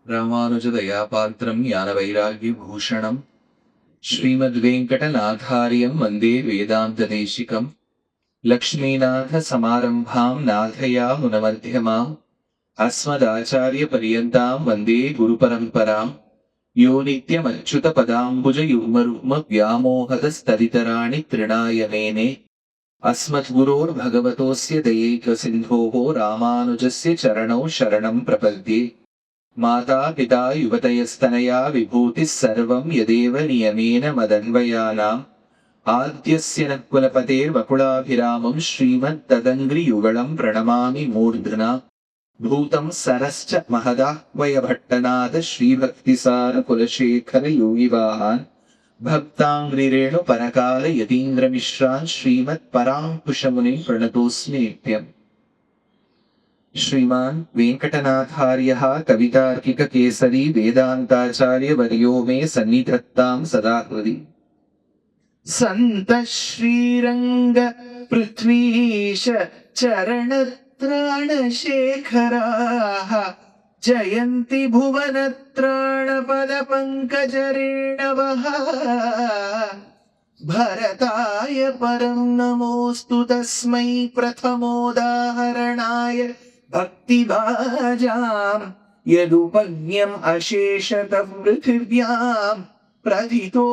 ராமானுஜதயாபாத்திரம் ஞானவைராக்யபூஷணம் ஸ்ரீமத்வேங்கடநாதாரியம் வந்தே வேதாந்ததேசிகம் லக்ஷ்மீநாதசமாரம்பாம் நாதயாமுனமध्यமாம் அஸ்மதாச்சாரியபர்யந்தாம் வந்தே குருபரம்பராம் யோ நித்யமच्युतपदाम्बुजयुग्मरुग्मव्यामोहतस्तदितराणि तृणाय मेने अस्मद्गुरोर्भगवतोऽस्य दयैकसिन्धोः रामानुजस्य चरणौ शरणं प्रपद्ये। माता पिता युवतयस्तनया विभूतिः सर्वं यदेव नियमेन मदन्वयानाम् आद्यस्य नः कुलपतेर्वकुलाभिरामं श्रीमत्तदङ्घ्रियुगलं प्रणमामि मूर्ध्ना। भूतं सरश्च महदाह्वयभट्टनाथ श्रीभक्तिसारकुलशेखर योगिवाहान् भक्ताङ्घ्रिरेणुपरकाल यतीन्द्रमिश्रान् श्रीमत्पराङ्कुशमुनिं प्रणतोऽस्मि नित्यम्। श्रीमान् वेङ्कटनाथार्यः कवितार्किककेसरी वेदान्ताचार्यवर्यो मे सन्निधत्तां सदा हृदि। सन्तः श्रीरङ्ग पृथ्वीश चरणत्राणशेखराः जयन्ति भुवनत्राणपदपङ्कजरेणवः। भरताय परं नमोऽस्तु तस्मै प्रथमोदाहरणाय भक्तिभाजाम् यदुपज्ञम् अशेषतः पृथिव्यां प्रथितो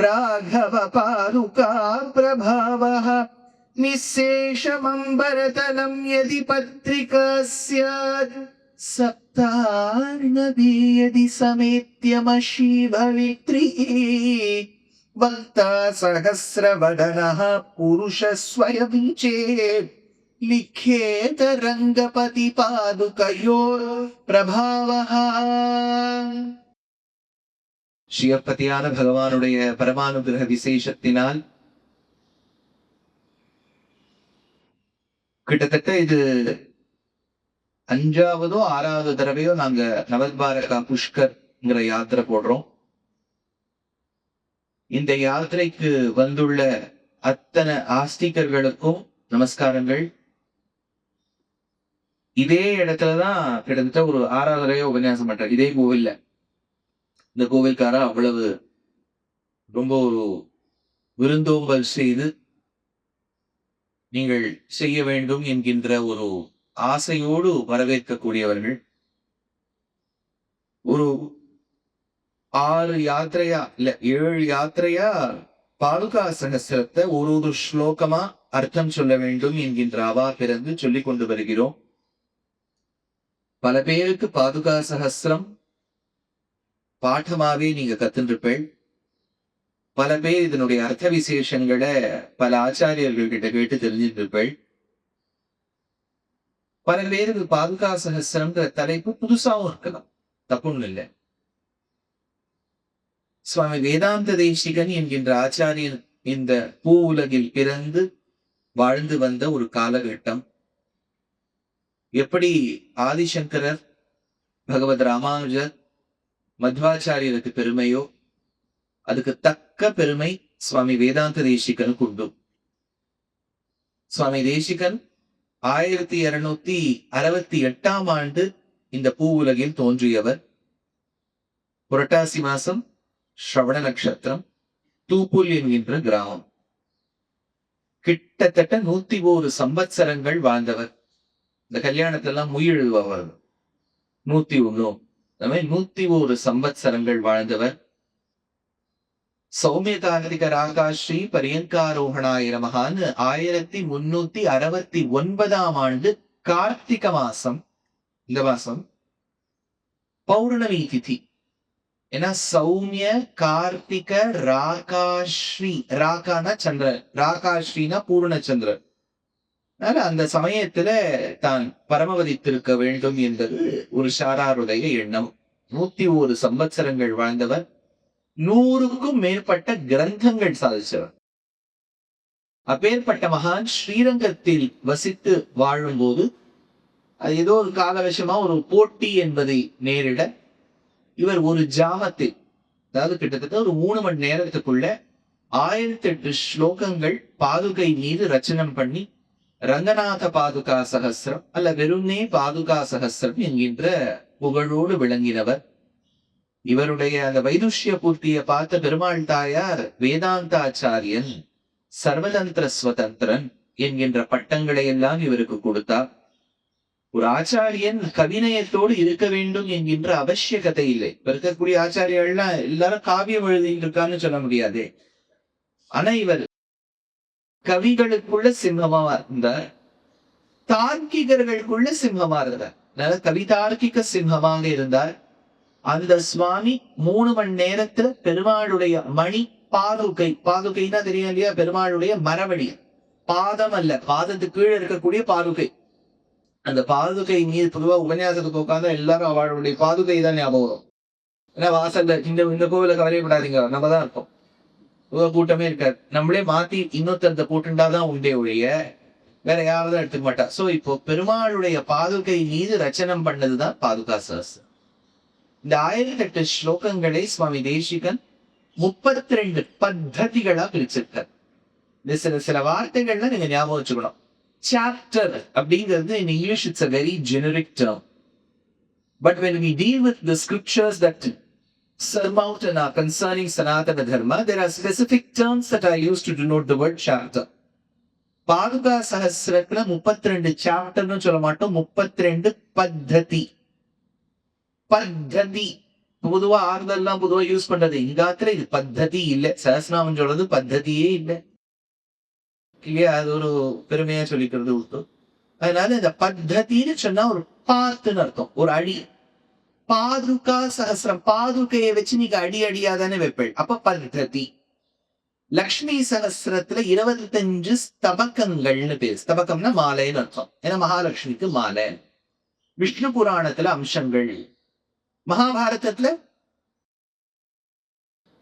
राघव पादुका प्रभावः। निःशेषमम्बरतलं यदि पत्रिका स्यात् सप्तार्णवे यदि समेत्यमशीभवित्री। वक्ता सहस्रवदनः पुरुषः स्वयं चेत् लिख्येत रङ्गपति पादुकयोः प्रभावः। ஸ்ரீயப்பதியான பகவானுடைய பரமானுகிரக விசேஷத்தினால் கிட்டத்தட்ட இது 5வது 6வது தடவையோ நாங்க நவத்பாரகா புஷ்கர்ங்கிற யாத்திரை போடுறோம். இந்த யாத்திரைக்கு வந்துள்ள அத்தனை ஆஸ்திகர்களுக்கும் நமஸ்காரங்கள். இதே இடத்துலதான் கிட்டத்தட்ட ஒரு 6வது தடவையோ உபன்யாசம் பண்றேன், இதே கோவில்ல. இந்த கோவில்காரா அவ்வளவு ரொம்ப ஒரு விருந்தோம்பல் செய்து நீங்கள் செய்ய வேண்டும் என்கின்ற ஒரு ஆசையோடு வரவேற்கக்கூடியவர்கள். ஒரு 6 யாத்திரையா இல்ல 7 யாத்திரையா பாதுகா சகஸ்ரத்தை ஒரு ஸ்லோகமா அர்த்தம் சொல்ல வேண்டும் என்கின்ற அவா பிறந்து சொல்லிக் கொண்டு வருகிறோம். பல பேருக்கு பாதுகா சகஸ்ரம் பாடமாவே நீங்க கத்துருப்பேள். பல பேர் இதனுடைய அர்த்த விசேஷங்களை பல ஆச்சாரியர்கள் கிட்ட கேட்டு தெரிஞ்சிருப்பேள். பல பேருக்கு பாதுகா சகஸ்ரம்ங்கிற தலைப்பு புதுசாவும் இருக்கலாம், தப்புன்னு இல்லை. சுவாமி வேதாந்த தேசிகன் என்கின்ற ஆச்சாரியன் இந்த பூ உலகில் பிறந்து வாழ்ந்து வந்த ஒரு காலகட்டம். எப்படி ஆதிசங்கரர், பகவத் ராமானுஜர், மத்வாச்சாரியருக்கு பெருமையோ அதுக்கு தக்க பெருமை சுவாமி வேதாந்த தேசிகனுக்கு உண்டு. சுவாமி தேசிகன் 1268ஆம் ஆண்டு இந்த பூ உலகில் தோன்றியவர். புரட்டாசி மாசம் ஸ்ரவண நட்சத்திரம், தூப்புல் என்கின்ற கிராமம். கிட்டத்தட்ட 101 சம்பத்சரங்கள் வாழ்ந்தவர். இந்த கல்யாணத்தெல்லாம் முயழுபவர் 101, 101 சம்பத்சரங்கள் வாழ்ந்தவர். சௌமியதாந்திக ராகாஸ்ரீ பரியங்காரோகணாய நமஹான்னு 1369ஆம் ஆண்டு கார்த்திக மாசம், இந்த மாசம் பௌர்ணமி திதி. ஏன்னா சௌமிய கார்த்திக ராகாஸ்ரீ, ராகானா சந்திரன், ராகாஸ்ரீனா பூர்ணச்சந்திரன். அதனால அந்த சமயத்துல தான் பரமவதித்திருக்க வேண்டும் என்பது ஒரு சாராருடைய எண்ணம். 101 சம்பத்சரங்கள் வாழ்ந்தவர். 100க்கும் மேற்பட்ட கிரந்தங்கள் சாதிச்சவர். அப்பேற்பட்ட மகான் ஸ்ரீரங்கத்தில் வசித்து வாழும்போது அது ஏதோ ஒரு காலவசமா ஒரு போட்டி என்பதை நேரிட இவர் ஒரு ஜாமத்தில், அதாவது கிட்டத்தட்ட ஒரு 3 மணி நேரத்துக்குள்ள 1008 ஸ்லோகங்கள் பாதுகை மீது ரச்சனம் பண்ணி ரங்கநாத பாதுகா சகஸ்ரம் அல்ல வெறும்னே பாதுகா சகஸ்ரம் என்கின்ற புகழோடு விளங்கினவர். இவருடைய அந்த வைதுஷ்ய பூர்த்தியை பார்த்த பெருமாள் தாயார் வேதாந்தாச்சாரியன், சர்வதந்திர ஸ்வதந்திரன் என்கின்ற பட்டங்களை எல்லாம் இவருக்கு கொடுத்தார். ஒரு ஆச்சாரியன் கவிநயத்தோடு இருக்க வேண்டும் என்கின்ற அவசியகதை இல்லை. இப்ப இருக்கக்கூடிய ஆச்சாரியர்கள்லாம் எல்லாரும் காவியம் எழுதிட்டு இருக்கான்னு சொல்ல முடியாது. ஆனா இவர் கவிகளுக்குள்ள சிம்மமா இருந்தார், தார்க்கிகர்களுக்குள்ள சிம்மமா இருந்தார். அதனால கவிதார்க்கிக சிம்மமாக இருந்தார். அந்த சுவாமி 3 மணி நேரத்துல பெருமாளுடைய மணி பாதுகை, பாதுகைன்னா தெரியும் இல்லையா, பெருமாளுடைய மரவழி, பாதம் அல்ல, பாதத்துக்கு கீழே இருக்கக்கூடிய பாதுகை. அந்த பாதுகை மீது பொதுவா உபன்யாசத்துக்கு உட்கார்ந்தா எல்லாரும் அவளுடைய பாதுகை தான் ஞாபகம் வரும். ஏன்னா வாசல்ல இந்த கோவில கவலைப்படாதீங்க, நம்ம தான் இருப்போம், கூட்டமே இருக்காது. நம்மளே மாத்தி இன்னொருத்தரத்தை போட்டுண்டாதான் உண்டே ஒழிய வேற யாரும் எடுத்துக்க மாட்டா. சோ இப்போ பெருமாளுடைய பாதுகை மீது ரச்சனம் பண்ணதுதான் பாதுகா சஹஸ்ரம். இந்த 1008 ஸ்லோகங்களை சுவாமி தேசிகன் 32 பத்ததிகளா பிரிச்சிருக்கார். இந்த சில வார்த்தைகள்ல நீங்க ஞாபகம் வச்சுக்கணும். சாப்டர் அப்படிங்கிறது in English it's a very generic term, but when we deal with the scriptures that surmount and are concerning Sanatana Dharma, there are specific terms that are used to denote the word chapter. பாதுகா சஹஸ்ரத்துல 32 சாப்டர்னு சொல்ல மாட்டோம், 32 பத்ததி. பத்ததி பொதுவா ஆறுதல்லாம் பொதுவா use பண்றது, இங்காத்துல இது பத்ததி இல்ல. சஹஸ்ரநாமம் சொல்றது பத்ததியே இல்லை இல்லையா, அது ஒரு பெருமையா சொல்லிக்கிறது உண்டு. அதனால இந்த பத்ததின்னு சொன்னா ஒரு பாத்துன்னு அர்த்தம், ஒரு அடி. பாதுகா சஹஸ்ரம், பாதுகையை வச்சு நீங்க அடியா தானே வைப்பேள், அப்ப பத்ததி. லக்ஷ்மி சஹஸ்ரத்துல 25 ஸ்தபகங்கள்னு பேர். ஸ்தபகம்னா மாலைன்னு அர்த்தம், ஏன்னா மகாலட்சுமிக்கு மாலை. விஷ்ணு புராணத்துல அம்சங்கள், மகாபாரதத்துல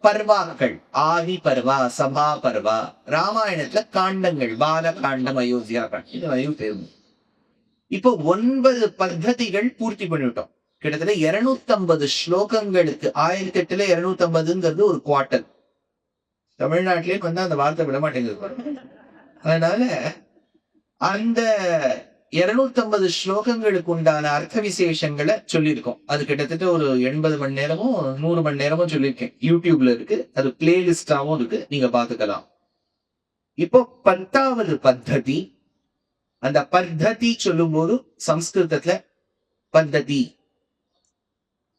பர்வாக்கள், ஆதி பர்வா, சபா பர்வா. ராமாயணத்துல காண்டங்கள், பால காண்டம், அயோத்தியா காண்டம். இப்போ 9 பத்ததிகள் பூர்த்தி பண்ணிவிட்டோம். கிட்டத்தட்ட 250 ஸ்லோகங்களுக்கு. 1008ல 250ங்கிறது ஒரு குவார்டர். தமிழ்நாட்டிலே வந்து அந்த வார்த்தை விட மாட்டேங்குது. அதனால அந்த 250 ஸ்லோகங்களுக்கு உண்டான அர்த்த விசேஷங்களை சொல்லியிருக்கோம். அது கிட்டத்தட்ட ஒரு 80 மணி நேரமும் 100 மணி நேரமும் சொல்லியிருக்கேன். யூடியூப்ல இருக்கு, அது பிளேலிஸ்டாவும் இருக்கு, நீங்க பாத்துக்கலாம். இப்போ 10வது பத்ததி. அந்த பத்ததி சொல்லும் போது சம்ஸ்கிருதத்துல பத்ததி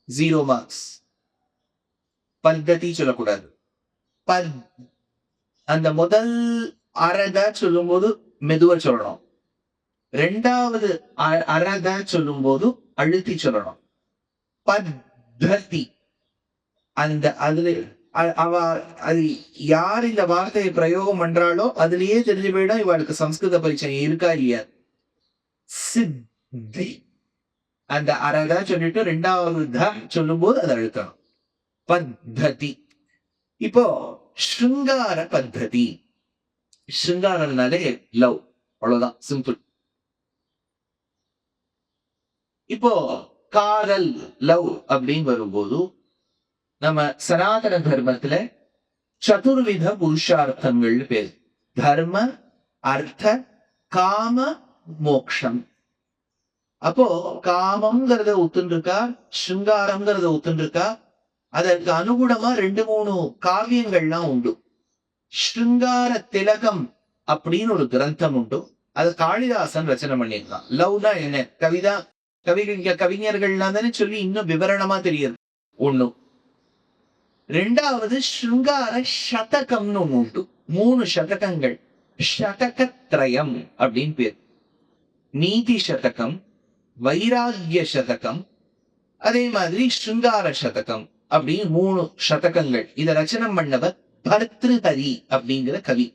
0 மார்க்ஸ். பத்ததி சொல்லக்கூடாது. அந்த முதல் அரதா சொல்லும் போது மெதுவா சொல்லணும். 2வது அரதா சொல்லும் போது அழுத்தி சொல்லணும். பத்ததி. அந்த அதுல அது யார் இந்த வார்த்தையை பிரயோகம் பண்றாளோ அதுலயே தெரிஞ்சு போயிடும் இவளுக்கு சம்ஸ்கிருத பரிச்சயம் இருக்கா இல்லையா. சித்தி. அந்த அரதா சொல்லிட்டு 2வது த சொல்லும் போது அதை அழுத்தணும். பத்ததி. இப்போ ஸ்ருங்கார பத்ததி. ஸ்ருங்காரம்னாலே லவ், அவ்வளவுதான், சிம்பிள். இப்போ காதல், லவ் அப்படின்னு வரும்போது நம்ம சனாதன தர்மத்துல சதுர்வித புருஷார்த்தங்கள் பேர். தர்ம, அர்த்த, காம, மோக்ஷம். அப்போ காமம்ங்கிறத ஒத்துருக்கா, ஸ்ருங்காரம்ங்கிறத ஒத்துருக்கா. அதற்கு அனுகுணமா 2-3 காவியங்கள்லாம் உண்டு. ஸ்ருங்கார திலகம் அப்படின்னு ஒரு கிரந்தம் உண்டு, அது காளிதாசன் ரச்சனை பண்ணியிருக்கான். லவ்னா என்ன, கவிஞர்கள்லாம் தானே சொல்லி இன்னும் விவரணமா தெரியுது. ஒண்ணு. 2வது ஸ்ருங்கார சதகம்னு ஒண்ணு உண்டு. 3 சதகங்கள், சதகத்ரயம் அப்படின்னு பேர். நீதி சதகம், வைராகிய சதகம், அதே மாதிரி ஸ்ருங்கார சதகம் அப்படின்னு 3 சதகங்கள். இத ரச்சனம் பண்ணவர் பர்த்ருஹரி அப்படிங்கிற கவி.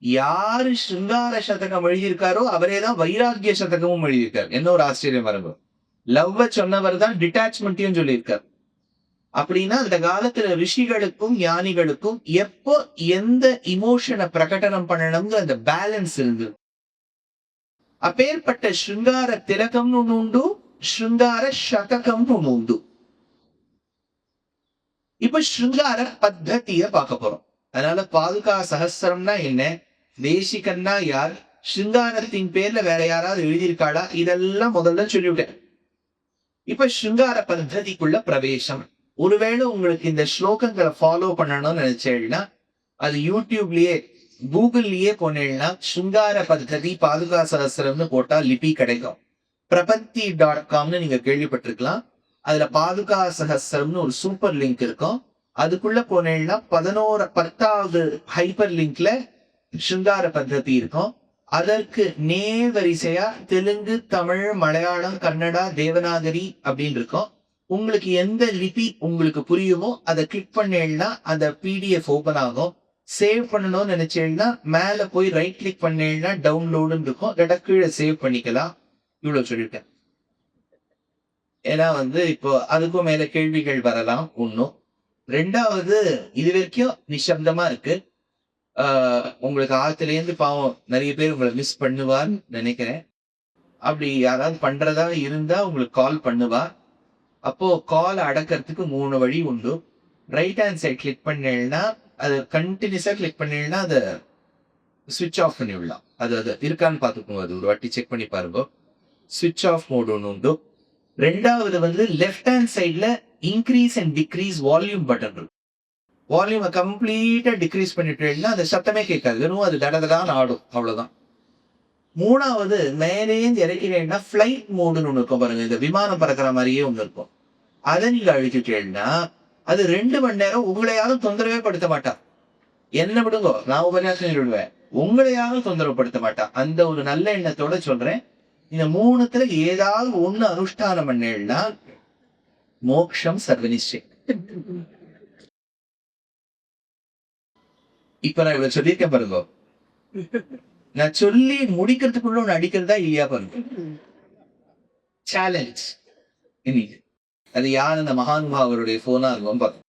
யாரு ஸ்ருங்கார சதகம் எழுதியிருக்காரோ அவரேதான் வைராகிய சதகமும் எழுதியிருக்காரு. என்ன ஒரு ஆச்சரியம் வரணும். லவ்வ சொன்னவர் தான் டிட்டாச்மெண்ட்டையும் சொல்லியிருக்காரு. அப்படின்னா அந்த காலத்துல ரிஷிகளுக்கும் ஞானிகளுக்கும் எப்போ எந்த இமோஷனை பிரகடனம் பண்ணணும்னு அந்த பேலன்ஸ் இருந்தது. அப்பேற்பட்ட ஸ்ருங்கார திலகம்னு ஒண்ணு உண்டு, ஸ்ருங்கார சதகம்னு ஒண்ணு உண்டு. இப்ப ஸ்ருங்கார பத்ததிய பார்க்க போறோம். அதனால பாதுகா சஹஸ்ரம்னா என்ன, தேசிகன்னா யார், ஸ்ருங்காரத்தின் பேர்ல வேற யாராவது எழுதியிருக்காளா, இதெல்லாம் முதல்ல சொல்லிவிட்டேன். இப்ப ஸ்ருங்கார பத்ததிக்குள்ள பிரவேசம். ஒருவேளை உங்களுக்கு இந்த ஸ்லோகங்களை ஃபாலோ பண்ணணும்னு நினைச்சேன்னா அது யூடியூப்லயே கூகுள்லயே போனேன்னா ஸ்ருங்கார பத்ததி பாதுகா சகஸ்திரம்னு போட்டா லிபி கிடைக்கும். பிரபத்தி.comனு நீங்க கேள்விப்பட்டிருக்கலாம். அதுல பாதுகா சகஸ்திரம்னு ஒரு சூப்பர் லிங்க் இருக்கும். அதுக்குள்ள போனேன்னா 10வது ஹைப்பர் லிங்க்ல ஸ்ருங்கார பத்ததி இருக்கும். அதற்கு நேர் வரிசையா தெலுங்கு, தமிழ், மலையாளம், கன்னடா, தேவநாகரி அப்படின்னு இருக்கும். உங்களுக்கு எந்த லிபி உங்களுக்கு புரியுமோ அதை கிளிக் பண்ணேன்னா அந்த பிடிஎஃப் ஓபன் ஆகும். சேவ் பண்ணணும்னு நினைச்சேன்னா மேல போய் ரைட் கிளிக் பண்ணேன்னா டவுன்லோடுன்னு இருக்கும். கீழே சேவ் பண்ணிக்கலாம். இவ்வளவு சொல்லிட்டேன். ஏன்னா இப்போ அதுக்கும் மேல கேள்விகள் வரலாம். ஒண்ணும். ரெண்டாவது, இது வரைக்கும் நிசப்தமா இருக்கு. உங்களுக்கு ஆத்திலேருந்து பாவம் நிறைய பேர் உங்களை மிஸ் பண்ணுவான்னு நினைக்கிறேன். அப்படி யாராவது பண்றதா இருந்தா உங்களுக்கு கால் பண்ணுவா. அப்போ கால் அடக்கிறதுக்கு 3 வழி உண்டு. ரைட் ஹேண்ட் சைட் கிளிக் பண்ணேன்னா அது கண்டினியூஸா கிளிக் பண்ணேன்னா அதை சுவிட்ச் ஆஃப் பண்ணி விடலாம். அது இருக்கான்னு பார்த்துக்கோங்க. அது ஒரு வாட்டி செக் பண்ணி பாருங்க. சுவிட்ச் ஆஃப் மோட் ஒன்று உண்டு. ரெண்டாவது லெஃப்ட் ஹேண்ட் சைட்ல increase and degrees volume button இருக்கு. வால்யூமை கம்ப்ளீட்டா டிக்ரீஸ் பண்ணிட்டேன்னா அந்த சத்தமே கேட்காது. வெறும் அது தடதான் ஆடும். அவ்வளவுதான். மூணாவது, மேலேந்து இறக்கிறேன்னா ஃபிளைட் மோடுன்னு ஒண்ணு இருக்கும் பாருங்க. இந்த விமானம் பறக்கிற மாதிரியே ஒண்ணு இருக்கும். அதை நீங்க அழிச்சுட்டேன்னா அது 2 மணி நேரம் உங்களை யாரும் தொந்தரவே படுத்த மாட்டா. என்ன விடுங்கோ, நான் உபன்யாசம் விடுவேன். உங்களை யாரும் தொந்தரவு படுத்த மாட்டா. அந்த ஒரு நல்ல எண்ணத்தோட சொல்றேன். இந்த 3த்துல ஏதாவது ஒண்ணு அனுஷ்டானம் பண்ணேன்னா மோட்சம் சர்வனிச்சயம். இப்ப நான் இவ்வளவு சொல்லியிருக்கேன் பாருங்க. நான் சொல்லி முடிக்கிறதுக்குள்ள ஒண்ணு அடிக்கிறதா இல்லையா பாருங்க. சேலஞ்ச். இன்னைக்கு அது யார்? அந்த மகானுபாவருடைய போனா இருக்கும் பாருங்க.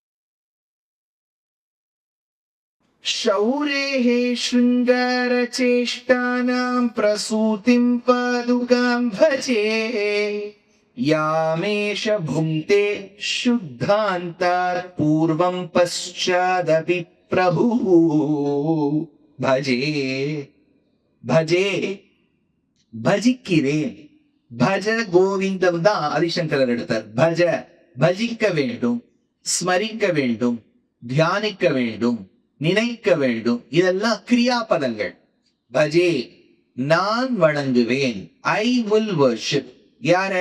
शौरेः शृङ्गारचेष्टानां प्रसूतिं पादुकां भजे यामेष भुङ्क्ते शुद्धान्तात् पूर्वं पश्चादपि प्रभुः भजे भजे பஜிக்கிறேன். பஜ கோவிந்தம் தான் ஆதிசங்கரர் எடுத்தார். பஜ பஜிக்க வேண்டும், ஸ்மரிக்க வேண்டும், தியானிக்க வேண்டும், நினைக்க வேண்டும். இதெல்லாம் கிரியாபதங்கள். பஜே நான் வணங்குவேன். I will worship. யார?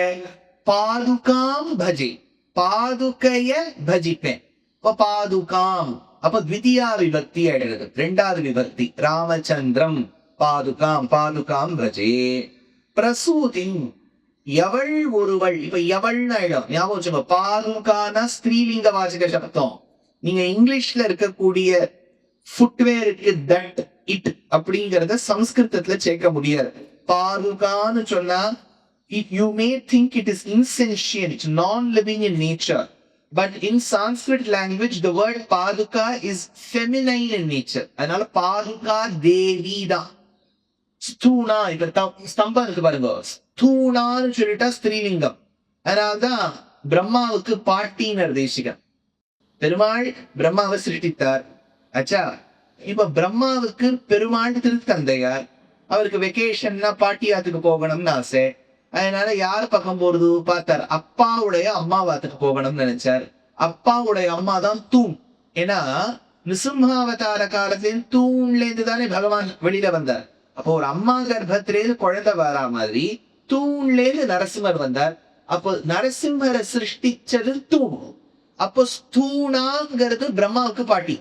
பாதுகாம் பஜே. பாதுகைய பஜிப்பேன். பாதுகாம் அப்ப த்விதியா விபக்தி ஆயிடுறது. 2வது விபக்தி. ராமச்சந்திரம் பாதுகாம். பாதுகாம் பஜே. பிரசூதி எவள் ஒருவள். இப்ப எவள்னு ஆயிடும். ஞாபகம் வச்சுக்கோ. பாதுகான ஸ்திரீலிங்க வாசக சப்தம். நீங்க இங்கிலீஷ்ல இருக்கக்கூடிய ஃபுட்வேருக்கு தட் இட் அப்படிங்கறத சம்ஸ்கிருதத்துல சேர்க்க முடியாது. பாதுகான்னு சொன்னா you may think it is insentient, non-living in nature, but in Sanskrit language the word paduka is feminine in nature. அதனால பாதுகா தேவி தான். ஸ்தூணா, இப்ப ஸ்தம்பம் இருக்கு பாருங்க. ஸ்தூணான்னு சொல்லிட்டா ஸ்திரீலிங்கம். அதனால்தான் பிரம்மாவுக்கு பாட்டின்னு தேசிகம். பெருமாள் பிரம்மாவை சிருஷ்டித்தார். ஆச்சா, இப்ப பிரம்மாவுக்கு பெருமாள் திருத்தந்தையார். அவருக்கு வெக்கேஷன்னா பாட்டியாத்துக்கு போகணும்னு ஆசை. அதனால யார் பக்கம் போறது பார்த்தார். அப்பாவுடைய அம்மாவாத்துக்கு போகணும்னு நினைச்சார். அப்பாவுடைய அம்மா தான் தூண். ஏன்னா நிசிம்ஹாவதார காலத்தில் தூண்ல இருந்து தானே பகவான் வெளியில வந்தார். அப்போ ஒரு அம்மா கர்ப்பத்திலேருந்து குழந்தை வரா மாதிரி தூண்ல இருந்து நரசிம்மர் வந்தார். அப்போ நரசிம்மரை சிருஷ்டிச்சது தூண். அப்போ ஸ்தூணாங்கிறது பிரம்மாவுக்கு பாட்டி.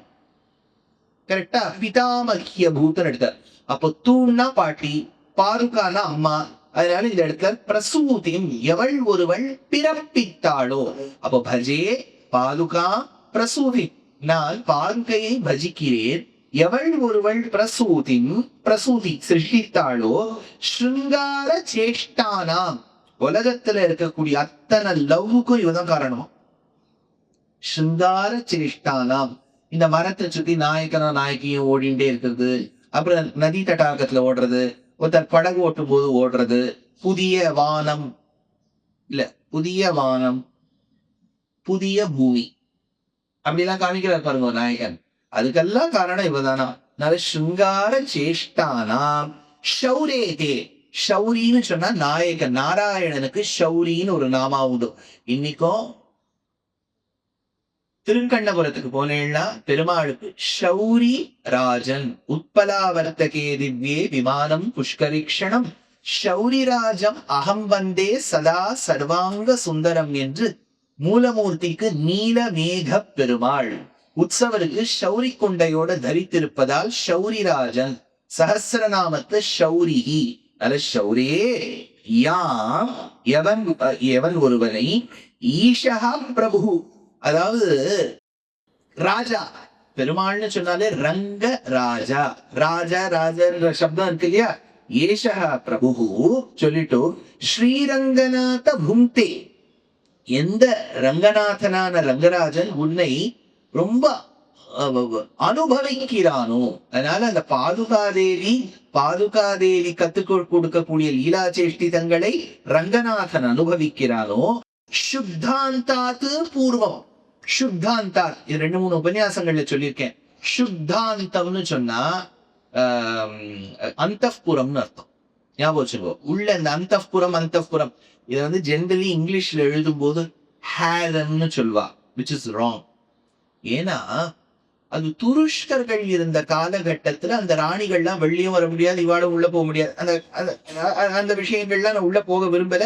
கரெக்டா? பிதாமகிய பூத்தன் எடுத்தார். அப்போ தூண்னா பாட்டி, பாதுகானா அம்மா. அதனால இந்த இடத்துல பிரசூதியும் எவள் ஒருவள் பிறப்பித்தாளோ. அப்போ பஜே பாதுகா பிரசூதி. நான் பாதுகையை பஜிக்கிறேன். எவள் ஒருவள் பிரசூதி சிருஷ்டித்தாளோ ஸ்ருங்கார சேஷ்டானாம். உலகத்துல இருக்கக்கூடிய அத்தனை லவ்வுக்கும் இவதான் காரணம். ஸ்ருங்கார சேஷ்டானாம். இந்த மரத்தை சுத்தி நாயக்கனும் நாயக்கியும் ஓடிண்டே இருக்கிறது. அப்புறம் நதி தடாகத்துல ஓடுறது. ஒருத்தர் படகு ஓட்டும் போது ஓடுறது. புதிய வானம் புதிய பூமி அப்படிலாம் காமிக்கிறார் பாருங்க நாயகன். அதுக்கெல்லாம் காரணம் இவதானா. ஸ்ருங்கார சேஷ்டானாம் ஷௌரேகே. ஷௌரின்னு சொன்னா நாயகன். நாராயணனுக்கு ஷௌரின்னு ஒரு நாமா உண்டு. இன்னைக்கும் திருக்கண்ணபுரத்துக்கு போனேன்னா பெருமாளுக்கு ஷௌரி ராஜன் உத்பலாவர்த்தகே திவ்யே விமானம் புஷ்கரிக்ஷணம் ஷௌரிராஜம் அகம் வந்தே சதா சர்வாங்க சுந்தரம் என்று மூலமூர்த்திக்கு நீலமேக பெருமாள். உற்சவருக்கு ஷௌரி கொண்டையோட தரித்திருப்பதால் ஷௌரிராஜன். சஹசிரநாமத்து ஷௌரிஹி அல்ல ஷௌரே யாம் எவன் ஒருவனை ஈஷா பிரபு, அதாவது ராஜா. பெருமாள்னு சொன்னாலே ரங்க ராஜா. ராஜா ராஜா சப்தம் இருக்கு இல்லையா? ஏஷா பிரபு சொல்லிட்டு ஸ்ரீரங்கநாத பும்தே, எந்த ரங்கநாதனான ரங்கராஜன் உன்னை ரொம்ப அனுபவிக்கிறானோ, அதனால அந்த பாதுகாதேவி கத்துக் கொடுக்கக்கூடிய லீலா சேஷ்டிதங்களை ரங்கநாதன் அனுபவிக்கிறானோ. சுத்தாந்தாத்து பூர்வம். சுத்தாந்தாத் இது 2-3 உபன்யாசங்கள்ல சொல்லியிருக்கேன். சுத்தாந்தம்னு சொன்னா அந்தப்புறம்னு அர்த்தம். ஞாபகம் வச்சுக்கோ. உள்ள இந்த அந்தப்புறம் இதை வந்து ஜென்ரலி இங்கிலீஷ்ல எழுதும் போது ஹேரம்னு சொல்வா, விச் இஸ் ராங். ஏன்னா அது துருஷ்கர்கள் இருந்த காலகட்டத்துல அந்த ராணிகள்லாம் வெளியும் வர முடியாது, இவாட உள்ள போக முடியாது. அந்த விஷயங்கள்லாம் நான் உள்ள போக விரும்பல.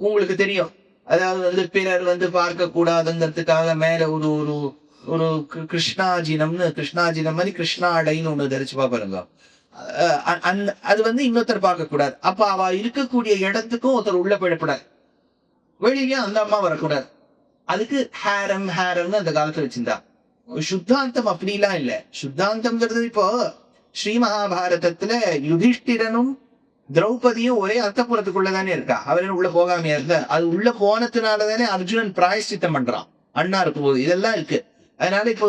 உங்களுக்கு தெரியும், அதாவது வந்து பிறர் வந்து பார்க்க கூடாதுங்கிறதுக்காக மேல ஒரு ஒரு ஒரு கிருஷ்ணாஜினம் மாதிரி கிருஷ்ணா அடைன்னு ஒண்ணு தரிச்சுப்பா பாருங்க. அது வந்து இன்னொருத்தர் பார்க்க கூடாது. அப்ப அவ இருக்கக்கூடிய இடத்துக்கும் ஒருத்தர் உள்ள போயிடக்கூடாது, வெளியே அந்த அம்மா வரக்கூடாது. அதுக்கு ஹேரம்னு அந்த காலத்துல வச்சிருந்தா. சுத்தாந்தம் அப்படிலாம் இல்ல. சுத்தாந்தம்ங்கிறது இப்போ ஸ்ரீ மகாபாரதத்துல யுதிஷ்டிரனும் திரௌபதியும் ஒரே அர்த்தப்புறத்துக்குள்ளதானே இருக்கா. அவரு உள்ள போகாமையா இருந்த, அது உள்ள போனதுனாலதானே அர்ஜுனன் பிராயஷ்சித்தம் பண்றான் அண்ணா இருக்கும் போது. இதெல்லாம் இருக்கு. அதனால இப்போ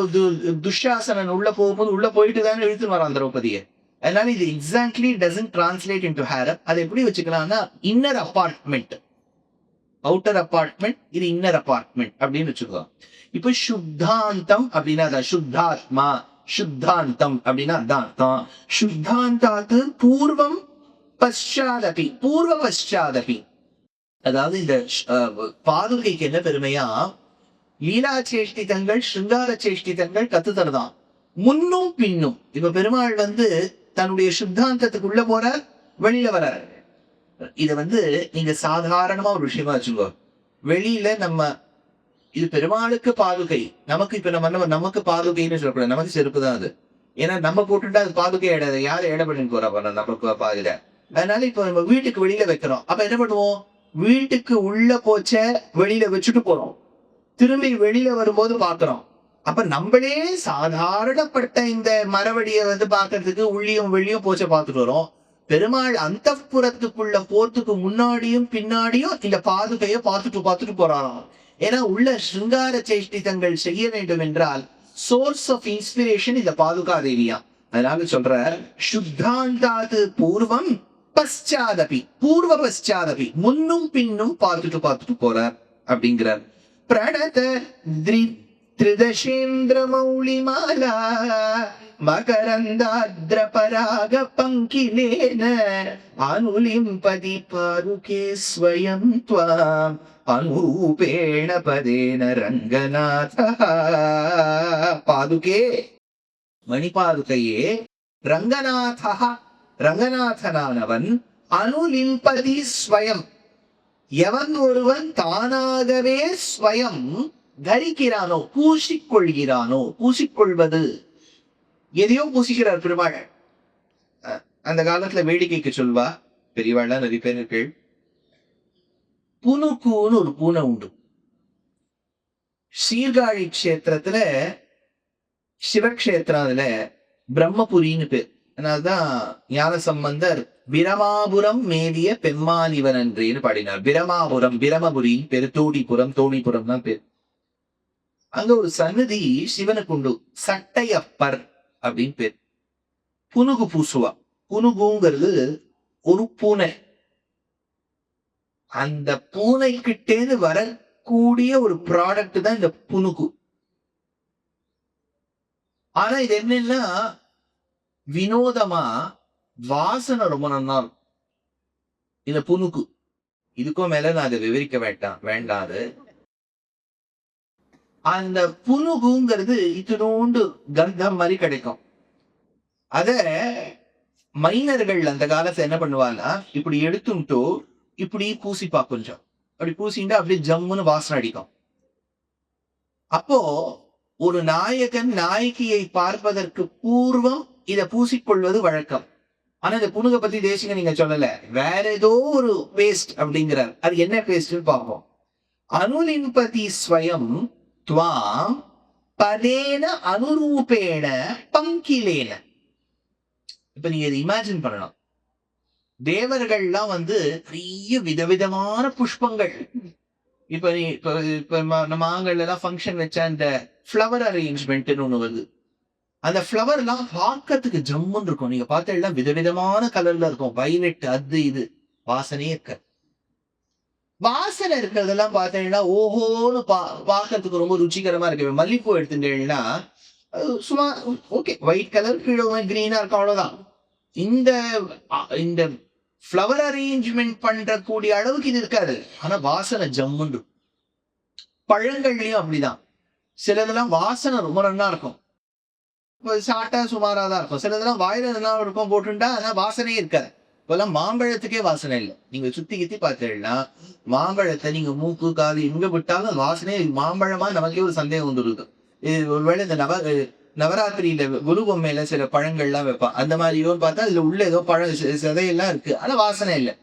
துஷாசனன் உள்ள போகும்போது உள்ள போயிட்டு தானே இழுத்து வரான் திரௌபதியை. அதனால இது எக்ஸாக்ட்லி டசன்ட் டிரான்ஸ்லேட் இன்டு ஹேரம். அதை எப்படி வச்சுக்கலாம்னா இன்னர் அபார்ட்மெண்ட், அவுட்டர் அபார்ட்மெண்ட், இது இன்னர் அபார்ட்மெண்ட் அப்படின்னு வச்சுக்கோ. இப்ப சுத்தாந்தம் அப்படின்னா அதான் சுத்தாத்மா. சுத்தாந்தம் அப்படின்னா அதான் சுத்தாந்தாத்து பூர்வம் பశ్చాதபி, பூர்வ பశ్చాதபி. அதாவது இந்த பாதுகைக்கு என்ன பெருமையா, லீலா சேஷ்டிதங்கள் சிருங்கார சேஷ்டிதங்கள் கத்துத்தரதான் முன்னும் பின்னும். இப்ப பெருமாள் வந்து தன்னுடைய சுத்தாந்தத்துக்குள்ள போறார், வெளியில வர்றார். இத வந்து நீங்க சாதாரணமா ஒரு விஷயமா வச்சுக்கோ. வெளியில நம்ம இது பெருமாளுக்கு பாதுகை, நமக்கு இப்ப நமக்கு பாதுகைன்னு சொல்லக்கூடாது, நமக்கு செருப்பு தான் அது. ஏன்னா நம்ம போட்டுட்டா அது பாதுகை இடாது, யாரும் இட பண்ணி போறா நமக்கு பாதுகை. அதனால இப்ப நம்ம வீட்டுக்கு வெளியில வைக்கிறோம். அப்ப என்ன பண்ணுவோம், வீட்டுக்கு உள்ள போச்ச வெளியில வச்சுட்டு போறோம், திரும்பி வெளியில வரும்போது பாக்குறோம். அப்ப நம்மளே சாதாரணப்பட்ட இந்த மரவடியை வந்து பாக்குறதுக்கு உள்ளியும் வெளியும் போச்ச பார்த்துட்டு வரோம். பெருமாள் அந்தப்புறத்துக்குள்ள போறதுக்கு முன்னாடியும் பின்னாடியும் இந்த பாதுகையை பார்த்துட்டு போறாராம். ஏன்னா உள்ள சிருங்கார சேஷ்டிதங்கள் செய்ய வேண்டும் என்றால் சோர்ஸ் ஆஃப் இன்ஸ்பிரேஷன் இந்த பாதுகா தேவியா. அதனால சொல்ற சுத்தாந்தாது பூர்வம் பశ్చాதபி, பூர்வ பశ్చాதபி, முன்னும் பின்னும் பார்த்துட்டு போறார் அப்படிங்கிறார். பிரணத திரிதசேந்திர மௌலிமாலா மகரந்தாத்ர பராக பங்கிலேன அனுலிம்பதி பாதுகே ஸ்வயம் த்வாம் அனுரூபேண பதேன ரங்கநாத. பாதுகே மணிபாதுகையே, ரங்கநாதனானவன் அனுலிம்பதி ஸ்வயம், எவன் ஒருவன் தானாகவே ஸ்வயம் தரிக்கிறானோ, பூசிக்கொள்கிறானோ. பூசிக்கொள்வது எதையோ பூசிக்கிறார் பெருமாள். அந்த காலத்துல வேடிக்கைக்கு சொல்வா பெரியவாள்லாம் நிறைய பேர், புனுக்குன்னு ஒரு பூனை உண்டு. சீர்காழி கஷேத்திரத்துல சிவக்ஷேத்திரத்துல பிரம்மபுரின்னு பேர். அதனால்தான் ஞான சம்பந்தர் பிரமாபுரம் மேலிய பெம்மானிவன் என்றேன்னு பாடினார். பிரமாபுரம், பிரமபுரி பேரு, தோணிபுரம் தான் பேர். அங்க ஒரு சன்னதி சிவனுக்கு உண்டு, சட்டையப்பர் அப்படின்னு பேர். புனுகு பூசுவா. புனுகுங்கிறது ஒரு பூனை. அந்த பூனை கிட்டேந்து வரக்கூடிய ஒரு ப்ராடக்ட் தான் இந்த புனுகு. ஆனா இது என்னன்னா வினோதமா வாசனை ரொம்ப நல்லா இருக்கும். இந்த புனுகு. இதுக்கும் மேல நான் அதை விவரிக்க வேண்டாது. அந்த புனுகுங்கிறது இத்தினோண்டு கந்தம் மாதிரி கிடைக்கும். அத மைனர்கள் அந்த காலத்துல என்ன பண்ணுவாங்கன்னா, இப்படி எடுத்துட்டு இப்படி பூசிப்பா கொஞ்சம். அப்படி பூசிட்டு அப்படியே ஜம்முன்னு வாசனை அடிக்கும். அப்போ ஒரு நாயகன் நாயகியை பார்ப்பதற்கு பூர்வம் இத பூசிக்கொள்வது வழக்கம். ஆனா இந்த புனுக பத்தி தேசிக நீங்க சொல்லல. வேற ஏதோ ஒரு பேஸ்ட் அப்படிங்கிறார். அது என்ன பேஸ்ட்னு பார்ப்போம். அனுலிம்பதி ஸ்வயம் துவாம் பதேன அனுரூபேண பங்கிலேன. இப்ப நீங்க இதை இமேஜின் பண்ணலாம். தேவர்கள்லாம் நிறைய விதவிதமான புஷ்பங்கள். இப்ப நம்ம ஆங்கள்ல எல்லாம் ஃபங்க்ஷன் வச்ச அந்த ஃப்ளவர் அரேஞ்ச்மெண்ட்னு ஒண்ணு வருது. அந்த ஃப்ளவர் எல்லாம் பார்க்கறதுக்கு ஜம்முன்னு இருக்கும். நீங்க பார்த்தா எல்லாம் விதவிதமான கலர்ல இருக்கும். வைலட் அது இது வாசனையே இருக்க. வாசனை இருக்கிறதெல்லாம் பார்த்தீங்கன்னா ஓஹோன்னு பார்க்கறதுக்கு ரொம்ப ருச்சிகரமா இருக்கு. மல்லிப்பூ எடுத்துட்டீங்கன்னா சும்மா ஓகே ஒயிட் கலர் கீழே கிரீனா இருக்கும், அவ்வளவுதான். இந்த இந்த ஃப்ளவர் அரேஞ்ச்மெண்ட் பண்ற கூடிய அளவுக்கு இது இருக்காது. ஆனா வாசனை ஜம்முன்னு. பழங்கள்லயும் அப்படிதான். சிலதெல்லாம் வாசனை ரொம்ப நல்லா இருக்கும், சாட்டா சுமாராதான் இருக்கும். சிலதெல்லாம் வாயில நல்லா இருக்கும் போட்டுட்டா, ஆனா வாசனையே இருக்காது. இப்பெல்லாம் மாம்பழத்துக்கே வாசனை இல்லை. நீங்க சுத்தி கித்தி பார்த்தீங்கன்னா மாம்பழத்தை நீங்க மூக்கு காது எங்க விட்டாலும் வாசனையே மாம்பழமா நமக்கே ஒரு சந்தேகம் வந்துருது. இது ஒருவேளை இந்த நவராத்திரியில குரு பொம்மையில சில பழங்கள்லாம் வைப்பான். அந்த மாதிரியோன்னு பார்த்தா அதுல உள்ள ஏதோ சதையெல்லாம் இருக்கு, ஆனா வாசனை இல்லை.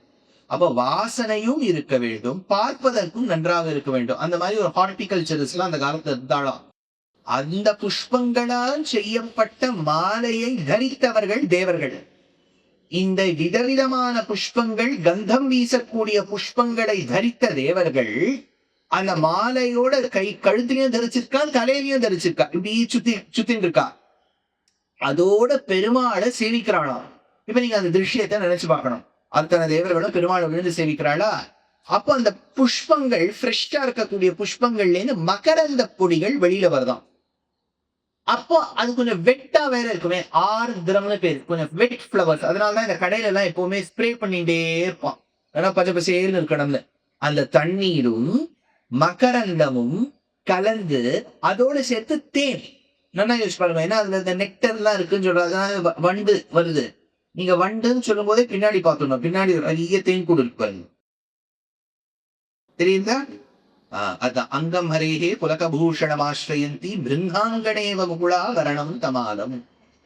அப்ப வாசனையும் இருக்க வேண்டும், பார்ப்பதற்கும் நன்றாக இருக்க வேண்டும். அந்த மாதிரி ஒரு ஹார்டிகல்ச்சரிஸ்ட் எல்லாம் அந்த காலத்துல இருந்தாலும் அந்த புஷ்பங்களால் செய்யப்பட்ட மாலையை தரித்தவர்கள் தேவர்கள். இந்த விதவிதமான புஷ்பங்கள், கந்தம் வீசக்கூடிய புஷ்பங்களை தரித்த தேவர்கள் அந்த மாலையோட கழுத்திலையும் தரிச்சிருக்கா, தலையிலையும் தரிச்சிருக்கா, இப்படி சுத்தின்னு இருக்கா. அதோட பெருமாளை சேவிக்கிறாளாம். இப்ப நீங்க அந்த திருஷ்யத்தை நினைச்சு பார்க்கணும். அத்தனை தேவர்களும் பெருமாளை விழுந்து சேவிக்கிறாளா. அப்ப அந்த புஷ்பங்கள் ஃப்ரெஷ்ஷா இருக்கக்கூடிய புஷ்பங்கள்ல இருந்து மகரந்த பொடிகள் வெளியில வருதாம். அப்போ அது கொஞ்சம் வெட்டா வேற இருக்குமே, ஆர்திரம்னு பேரு, கொஞ்சம் வெட் ஃபிளவர்ஸ். அதனாலதான் இந்த கடையில எல்லாம் எப்பவுமே ஸ்ப்ரே பண்ணிட்டே இருப்பான், ஏன்னா பச்சை பசேல்னு இருக்கணும்னு. அந்த தண்ணீரும் மகரந்தமும் கலந்து அதோட சேர்த்து தேன் நல்லா யூஸ் பண்ணுங்க. ஏன்னா அதுல இந்த நெக்டர் எல்லாம் இருக்குன்னு சொல்றது, வண்டு வருது. நீங்க வண்டுன்னு சொல்லும் போதே பின்னாடி பார்த்துடணும், பின்னாடி நிறைய தேன் கூட இருக்கு, தெரியுதா? அதான் அங்கம் ஹரேஹே புலகபூஷணமாஸ்ரயந்தி பிருங்காங்கணேவ முகுளா வரணம் தமாலம்.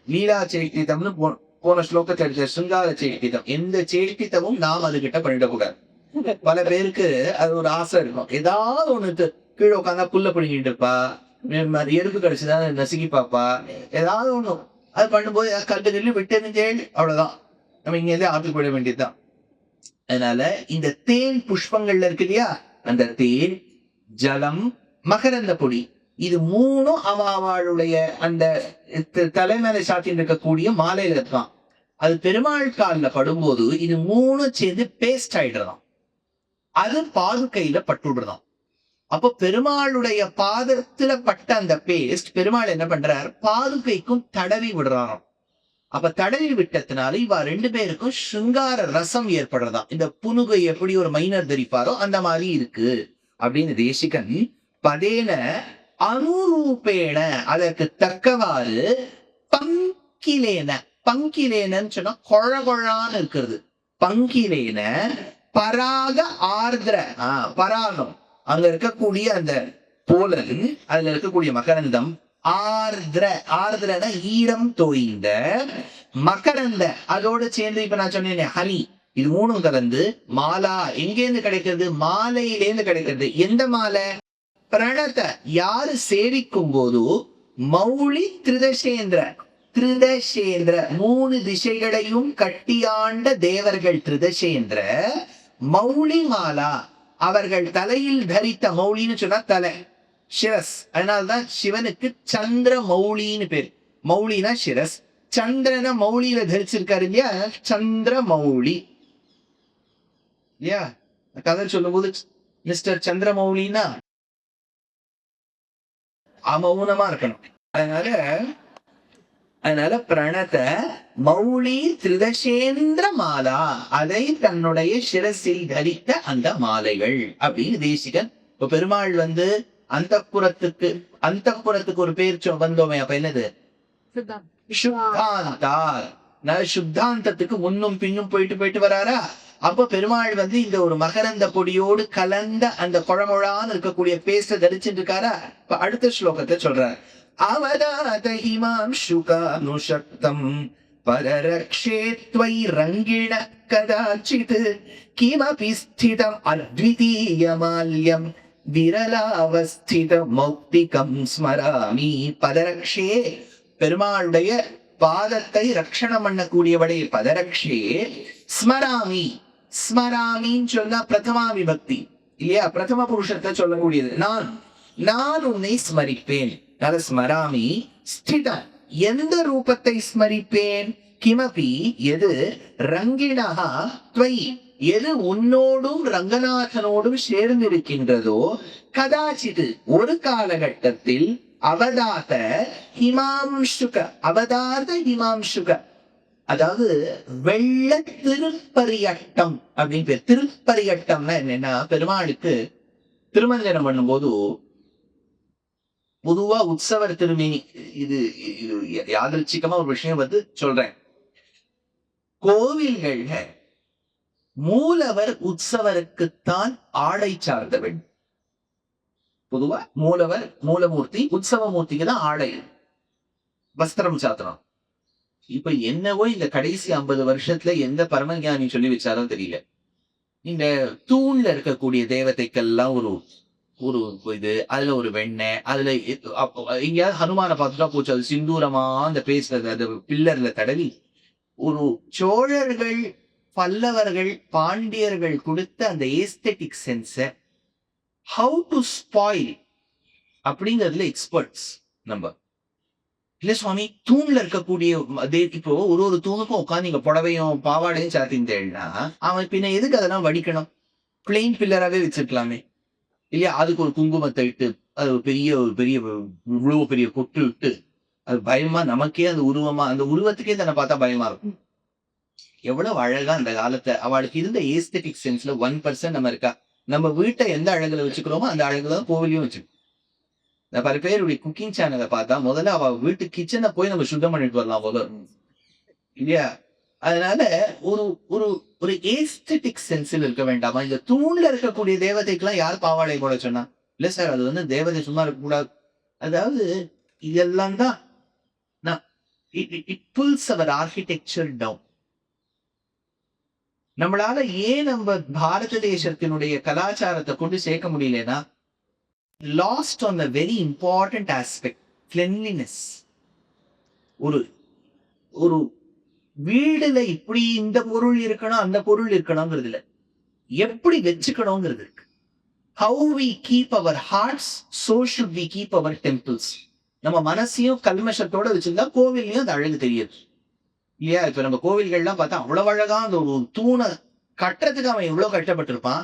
லீலா சேட்டிதம்னு போன ஸ்லோகத்தை எடுத்த சிங்கார சேட்டிதம். எந்த சேட்டிதமும் நாம் அது கிட்ட பண்ணிடக்கூடாது. பல பேருக்கு அது ஒரு ஆசை இருக்கும். ஏதாவது ஒண்ணு கீழே உட்காந்தா புல்ல பிடிங்கிட்டு இருப்பா, எறும்பு கடிச்சுதான் நசுக்கி பாப்பா, ஏதாவது ஒண்ணு அது பண்ணும்போது கல்வி சொல்லி விட்டெறிஞ்சேள், அவ்வளவுதான். நம்ம இங்க இருந்து ஆற்றுக்கு போயிட வேண்டியதுதான். அதனால இந்த தேன் புஷ்பங்கள்ல இருக்கு இல்லையா, அந்த தேன், ஜலம், மகரந்த பொடி, இது மூணும் அவளுடைய அந்த தலைமையில சாத்தின்னு இருக்கக்கூடிய மாலையில இருக்கான். அது பெருமாள் காலில் படும்போது இது மூணும் சேர்ந்து பேஸ்ட் ஆயிடுறதாம். அது பாதுகையில பட்டுடுறதாம். அப்போ பெருமாளுடைய பாதத்துல பட்ட அந்த பேஸ்ட் பெருமாள் என்ன பண்றார், பாதுகைக்கும் தடவி விடுறாராம். அப்ப தடவி விட்டதுனால இவ ரெண்டு பேருக்கும் சிங்கார ரசம் ஏற்படுறதாம். இந்த புனுகை எப்படி ஒரு மைனர் தரிப்பாரோ அந்த மாதிரி இருக்கு அப்படின்னு தேசிகன் பதேன அனுரூபேன அதற்கு தக்கவாறு பங்கிலேன, பங்கிலேனன்னு சொன்னா கொழகொழான்னு இருக்கிறது, பங்கிலேன பராக ஆர்திர, பராகம் அங்க இருக்கக்கூடிய அந்த போலன், அதுல இருக்கக்கூடிய மகரந்தம், ஆர்திர, ஆர்திரன ஈரம் தோய்ந்த, மகரந்த அதோட சேர்ந்து இப்ப நான் சொன்னேன் ஹனி, இது மூணும் கலந்து மாலா எங்கேருந்து கிடைக்கிறது, மாலையிலேருந்து கிடைக்கிறது. எந்த மாலை? பிரணத யாரு சேவிக்கும் போது மௌலி திருதசேந்திர, திருதசேந்திர மூணு திசைகளையும் கட்டியாண்ட தேவர்கள் திருதசேந்திர மௌலி மாலா, அவர்கள் தலையில் தரித்த, மௌலின்னு சொன்னா தலை, சிரஸ். அதனால்தான் சிவனுக்கு சந்திர மௌலின்னு பேர். மௌலினா சிரஸ், சந்திரன மௌலியில தரிச்சிருக்காரு இல்லையா, சந்திர மௌலி இல்லையா. கதை சொல்லும் போது மிஸ்டர் சந்திரமௌலினா அமௌனமா இருக்கணும். அதனால அதனால பிரணத மௌளி திரிதசேந்திர மாலா, அதை தன்னுடைய சிரசில் தரித்த அந்த மாலைகள் அப்படின்னு தேசிகன். இப்ப பெருமாள் வந்து அந்தப்புறத்துக்கு ஒரு பேர் வந்தோமே, அப்ப என்னது? சுத்தாந்தா. சுத்தாந்தத்துக்கு முன்னும் பின்னும் போயிட்டு வராரா? அப்ப பெருமாள் வந்து இந்த ஒரு மகரந்த பொடியோடு கலந்த அந்த குழமுழான்னு இருக்கக்கூடிய பேச தரிச்சுட்டு இருக்காரா? இப்ப அடுத்த ஸ்லோகத்தை சொல்றார். அவதாத ஹிமாம்சுகானுஷக்தம் பரரக்ஷே த்வை ரங்கிண கதாசித் கிமபி ஸ்திதம் அத்விதீயமால்யம் விரலாவஸ்தித மௌக்திகம் ஸ்மராமி. பதரக்ஷே, பெருமாளுடைய பாதத்தை ரட்சணம் பண்ணக்கூடியவடைய பதரக்ஷே. ஸ்மராமி, ஸ்மராமின்னு சொன்னா பிரதமா விபக்தி இல்லையா? பிரதம புருஷத்தை சொல்லக்கூடியது. நான் உன்னை ஸ்மரிப்பேன். ஸ்மராமி ஸ்திதம், எந்த ரூபத்தை ஸ்மரிப்பேன்? கிமபி, எது? ரங்கிணஹா த்வை, எது உன்னோடும் ரங்கநாதனோடும் சேர்ந்திருக்கின்றதோ, கதாச்சித், ஒரு காலகட்டத்தில், அவதாத ஹிமாம்சுக, அவதாத ஹிமாம்சுக, அதாவது வெள்ள திருப்பரியட்டம் அப்படின்னு பேர். திருப்பரியட்டம்னா என்னன்னா, பெருமாளுக்கு திருமஞ்சனம் பண்ணும்போது பொதுவா உற்சவர் திருமேனி, இது யாதர்ச்சிகமா ஒரு விஷயம் வந்து சொல்றேன். கோவில்கள்ல மூலவர் உற்சவருக்குத்தான் ஆடை சார்ந்தவள். பொதுவா மூலவர், மூலமூர்த்தி, உற்சவமூர்த்திக்கு தான் ஆடை வஸ்திரம் சாத்திரம். இப்ப என்னவோ இந்த கடைசி 50 வருஷத்துல எந்த பரமஞானி சொல்லி வச்சாலும் தெரியல, இந்த தூண்ல இருக்கக்கூடிய தேவதைக்கெல்லாம் ஒரு ஒரு இது, அதுல ஒரு வெண்ணெய், அதுல எங்கேயாவது ஹனுமான பார்த்துட்டா போச்சு, அது சிந்தூரமா அந்த பேசுறது அது பில்லர்ல தடவி. ஒரு சோழர்கள், பல்லவர்கள், பாண்டியர்கள் கொடுத்த அந்த ஏஸ்தெட்டிக் சென்ஸ ஹவு டு ஸ்பாயில் அப்படிங்கிறதுல எக்ஸ்பர்ட்ஸ் நம்ம. இல்ல சுவாமி, தூண்ல இருக்கக்கூடிய இப்போ ஒரு தூணுக்கும் உட்காந்து நீங்க புடவையும் பாவாடையும் சாத்திந்தேன்னா அவன் பின்ன எதுக்கு அதெல்லாம் வடிக்கணும்? பிளெயின் பில்லராவே வச்சிருக்கலாமே இல்லையா? அதுக்கு ஒரு குங்குமத்தை இட்டு, அது ஒரு பெரிய இவ்வளவு பெரிய கொட்டு இட்டு, அது பயமா, நமக்கே அந்த உருவமா, அந்த உருவத்துக்கே தன்னை பார்த்தா பயமா இருக்கும். எவ்வளவு அழகா அந்த காலத்தை அவளுக்கு இருந்த ஏஸ்தெட்டிக் சென்ஸ்ல 1% நம்ம இருக்கா. நம்ம வீட்டை எந்த அழகுல வச்சுக்கிறோமோ அந்த அழகுதான் கோவிலையும் வச்சுக்கணும். நான் பல பேருடைய குக்கிங் சேனலை பார்த்தா முதல்ல அவ வீட்டு கிச்சனை போய் நம்ம சுத்தம் பண்ணிட்டு வரலாம் போல இல்லையா? அதனால ஒரு ஒரு ஒரு ஏஸ்தெட்டிக் சென்ஸில் இருக்க வேண்டாமா? இந்த தூண்ல இருக்கக்கூடிய தேவதைக்கெல்லாம் யார் பாவாடை போட சொன்னா? இல்ல சார், அது வந்து தேவதை சும்மா இருக்கக்கூடாது. அதாவது இதெல்லாம் தான் it pulls our architecture down. நம்மளால ஏன் நம்ம பாரத தேசத்தினுடைய கலாச்சாரத்தை கொண்டு சேர்க்க முடியலன்னா, lost on a very important aspect, cleanliness. ஒரு ஒரு வீடுல இப்படி இந்த பொருள் இருக்கணும், அந்த பொருள் இருக்கணும்ங்கிறது இல்ல, எப்படி வச்சுக்கணுங்கிறது இருக்கு. How we keep our hearts, so should we keep our temples. நம்ம மனசையும் கல்மஷத்தோட வச்சிருந்தா கோவில்லையும் அந்த அழகு தெரியுது இல்லையா? இப்ப நம்ம கோவில்கள்லாம் பார்த்தா அவ்வளவு அழகா அந்த ஒரு தூணை கட்டுறதுக்கு அவன் எவ்வளவு கஷ்டப்பட்டிருப்பான்.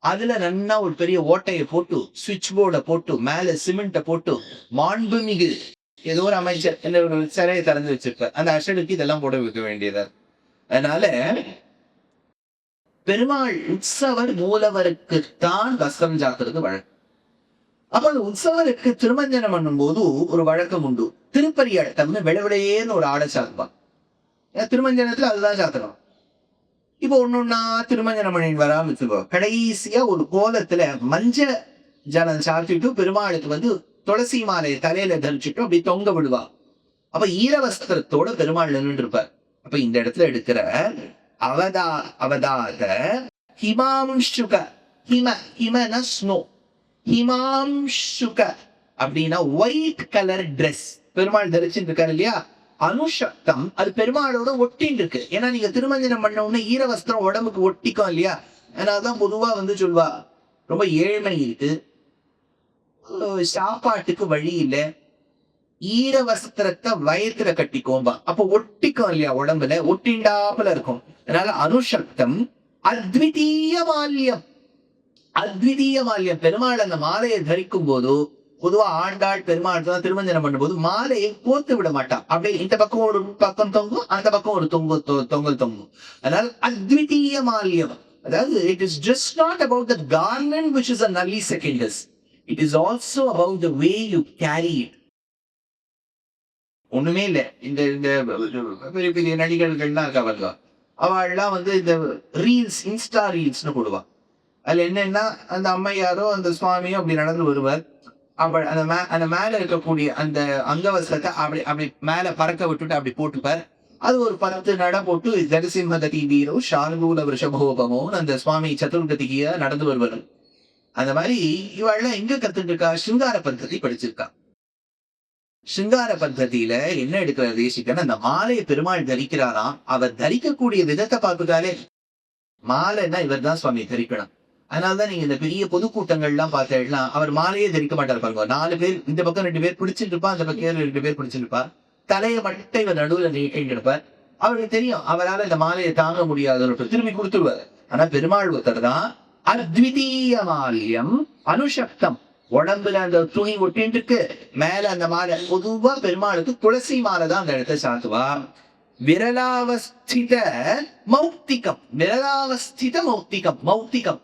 அதுல நல்லா ஒரு பெரிய ஓட்டையை போட்டு, சுவிட்ச் போர்டை போட்டு, மேல சிமெண்ட்டை போட்டு, மாண்புமிகு ஏதோ ஒரு அமைச்சர் என்ன ஒரு சிலையை திறந்து வச்சிருப்பார், அந்த அஷடுக்கு இதெல்லாம் போட வைக்க வேண்டியதா. அதனால பெருமாள் உற்சவர் மூலவருக்குத்தான் வஸ்திரம் சாத்துறது வழக்கம். அப்ப அந்த உற்சவருக்கு திருமஞ்சனம் பண்ணும் போது ஒரு வழக்கம் உண்டு. திருப்பரியட்டம்னு விளைவிடையேன்னு ஒரு ஆடை சாத்துவான். திருமஞ்சனத்துல அதுதான் சாத்தணும். இப்போ ஒன்னொன்னா திருமஞ்சனம் பண்ணின்னு வராம வச்சுக்கோ, கடைசியா ஒரு கோலத்துல மஞ்ச ஜலம் சாத்திட்டு பெருமாளுக்கு வந்து துளசி மாலையை தலையில தரிச்சுட்டு அப்படி தொங்க விடுவா. அப்ப ஈரவஸ்திரத்தோட பெருமாள் நின்று இருப்பார். அப்ப இந்த இடத்துல எடுக்கிற அவதாத ஹிமாம்சுக, ஹிமனா ஸ்னோ, ஹிமாம்சுக அப்படின்னா ஒயிட் கலர் டிரெஸ் பெருமாள் தரிச்சுட்டு இருக்காரு இல்லையா? அனுஷக்தம், அது பெருமாளோட ஒட்டின்னு இருக்கு. ஏன்னா நீங்க திருமஞ்சனம் பண்ண உடனே ஈரவஸ்திரம் உடம்புக்கு ஒட்டிக்கும் இல்லையா? அதனாலதான் பொதுவா வந்து சொல்வா, ரொம்ப ஏழ்மை இருக்கு, சாப்பாட்டுக்கு வழி இல்லை, ஈரவஸ்திரத்தை வயத்துல கட்டிக்கோம்பா. அப்ப ஒட்டிக்கும் இல்லையா? உடம்புல ஒட்டிண்டாப்புல இருக்கும். அதனால அனுஷக்தம் அத்விதீய மால்யம், அத்விதீய மால்யம். பெருமாள் அந்த மாலையை தரிக்கும் போது பொதுவா ஆண்டாள் பெருமாள் தான் திருமஞ்சனம் பண்ணும்போது மாலையை கோர்த்து விட மாட்டான். அப்படியே இந்த பக்கம் ஒரு பக்கம் தொங்கும், அந்த பக்கம் ஒரு தொங்கல் தொங்கும். அதனால அத்விதீய மால்யம், அதாவது it is just not about the garment which is a nulli secundus. It is also about the way you carry it. ஒண்ணுமே இல்ல. இந்த இந்த பெரிய பெரிய நடிகர்கள்லாம் இருக்காங்க, அவள்லாம் வந்து இந்த ரீல்ஸ், இன்ஸ்டா ரீல்ஸ்னு போடுவா. அதுல என்னன்னா, அந்த அம்மையாரோ அந்த சுவாமியோ அப்படி நடந்து வருவார். அப்ப அந்த மேல இருக்கக்கூடிய அந்த அங்கவஸ்திரத்தை அப்படி அப்படி மேல பறக்க விட்டுட்டு அப்படி போட்டுப்பார். அது ஒரு 10 நட போட்டு ஜெகசிம்மகதி வீரோ ஷார்தூல விஷபோபமோ அந்த சுவாமி சதுர்கதிக்கு நடந்து வருவார். அந்த மாதிரி இவள்லாம் எங்க கத்துட்டு இருக்கா? சிங்கார பద్ధதி படிச்சிருக்கா. சிங்கார பద్ధதியில என்ன எடுக்கிற தேசிகன், அந்த மாலையை பெருமாள் தரிக்கிறாராம். அவர் தரிக்கக்கூடிய விதத்தை பார்த்துட்டாலே மாலைன்னா இவர் தான் சுவாமி தரிக்கணும். அதனாலதான் நீங்க இந்த பெரிய பொதுக்கூட்டங்கள்லாம் பார்த்தா அவர் மாலையே தரிக்க மாட்டார் பாருங்க. 4 பேர் இந்த பக்கம் 2 பேர் பிடிச்சிட்டு இருப்பா, அந்த பக்கம் 2 பேர் பிடிச்சிட்டு இருப்பா. தலையை மட்டும் இவர் நடுவுல நீட்டிட்டு இருப்பார். அவருக்கு தெரியும் அவரால் இந்த மாலையை தாங்க முடியாதுன்னு திரும்பி கொடுத்துருவாரு. ஆனா பெருமாள் ஒருத்தர் தான் அத்விதீய மால்யம் அனுசக்தம். உடம்புல அந்த துணி ஒட்டின்னு இருக்கு, மேல அந்த மாலை. பொதுவா பெருமாளுக்கு துளசி மாலை தான் அந்த இடத்த சாத்துவா. விரலாவஸ்தித மௌக்திகம், விரலாவஸ்தித மௌக்திகம். மௌக்திகம்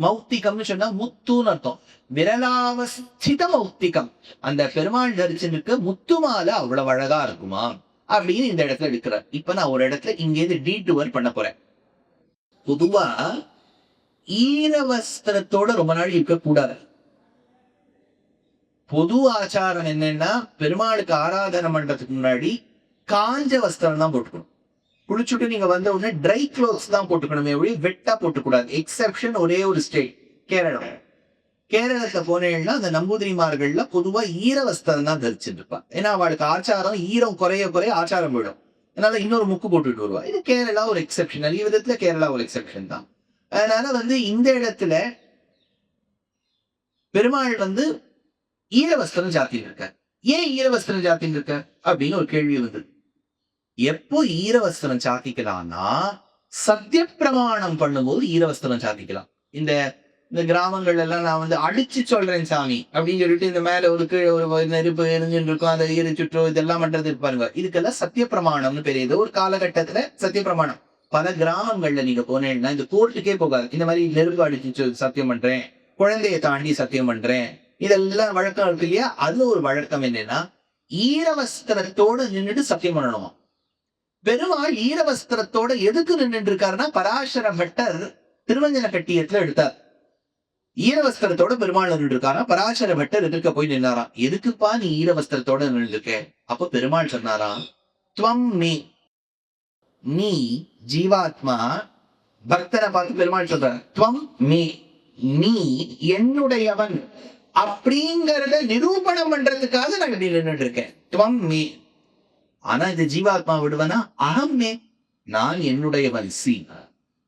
மௌக்திகம்னு சொன்னா முத்துன்னு அர்த்தம். விரலாவஸ்தித மௌக்திகம், அந்த பெருமாள் தரிசனுக்கு முத்து மாலை அவ்வளவு அழகா இருக்குமா அப்படின்னு இந்த இடத்துல எடுக்கிறார். இப்ப நான் ஒரு இடத்துல இங்கேருந்து டீடூவர் பண்ண போறேன். பொதுவா ஈரவஸ்திரத்தோட ரொம்ப நாள் இருக்க கூடாது. பொது ஆச்சாரம் என்னன்னா, பெருமாளுக்கு ஆராதனை பண்றதுக்கு முன்னாடி காஞ்ச வஸ்திரம் தான் போட்டுக்கணும். குளிச்சுட்டு நீங்க வந்த உடனே ட்ரை க்ளோத்ஸ் தான் போட்டுக்கணுமே ஒழி வெட்டா போட்டுக்கூடாது. எக்ஸெப்ஷன் ஒரே ஒரு ஸ்டேட், கேரளம். கேரளத்தை போனேன்னா அந்த நம்பூதிரிமார்கள்ல பொதுவா ஈர வஸ்திரம் தான் தரிச்சுட்டு இருப்பா. ஏன்னா அவளுக்கு ஆச்சாரம் ஈரம் குறைய குறைய ஆச்சாரம் போயிடும். அதனால இன்னொரு முக்கு போட்டுட்டு வருவா. இது கேரளா ஒரு எக்ஸெப்ஷன், நிறைய விதத்துல கேரளா ஒரு எக்ஸெப்ஷன் தான். அதனால இந்த இடத்துல பெருமாள் ஈரவஸ்திரம் ஜாத்தின்னு இருக்க. ஏன் ஈரவஸ்திரம் ஜாத்தின்னு இருக்க அப்படின்னு ஒரு கேள்வி வந்தது. எப்போ ஈரவஸ்திரம் சாத்திக்கலாம்னா, சத்திய பிரமாணம் பண்ணும்போது ஈரவஸ்திரம் சாத்திக்கலாம். இந்த இந்த கிராமங்கள் எல்லாம் நான் அடிச்சு சொல்றேன் சாமி அப்படின்னு சொல்லிட்டு இந்த மேல ஒரு கீழே ஒரு நெருப்பு எரிஞ்சுட்டு இருக்கும், அதை ஈர சுற்றோ இதெல்லாம் பண்றது இருப்பாருங்க. இதுக்கெல்லாம் சத்திய பிரமாணம்னு பேரு. ஏதோ ஒரு காலகட்டத்துல சத்திய பிரமாணம். பல கிராமங்கள்ல நீங்க போனேன்னா இந்த கோர்ட்டுக்கே போகாது. இந்த மாதிரி நெருப்பு அடிச்சு சத்தியம் பண்றேன், குழந்தைய தாண்டி சத்தியம் பண்றேன், இதெல்லாம் வழக்கம் இருக்கு இல்லையா? அது ஒரு வழக்கம் என்னன்னா, ஈரவஸ்திரத்தோட நின்றுட்டு சத்தியம் பண்ணணுமா. பெருமாள் ஈரவஸ்திரத்தோட எதுக்கு நின்று இருக்காருன்னா, பராசர பட்டர் திருவஞ்சன கட்டியத்துல எடுத்தார். ஈரவஸ்திரத்தோட பெருமாள் நின்று இருக்காரா, பராசர பட்டர் எதிர்க்க போய் நின்னாராம். எதுக்குப்பா நீ ஈரவஸ்திரத்தோட நின்று இருக்க? அப்ப பெருமாள் சொன்னாராம், துவம் மே, நீ ஜீவாத்மா. பக்தனை பார்த்து பெருமாள் சொல்ற, துவம் மே, நீ என்னுடையவன் அப்படிங்கறத நிரூபணம் பண்றதுக்காக நான் நின்றுட்டு இருக்கேன். துவம் மே. ஆனா இந்த ஜீவாத்மா விடுவனா, அகம் மே, நான் என்னுடையவன். See,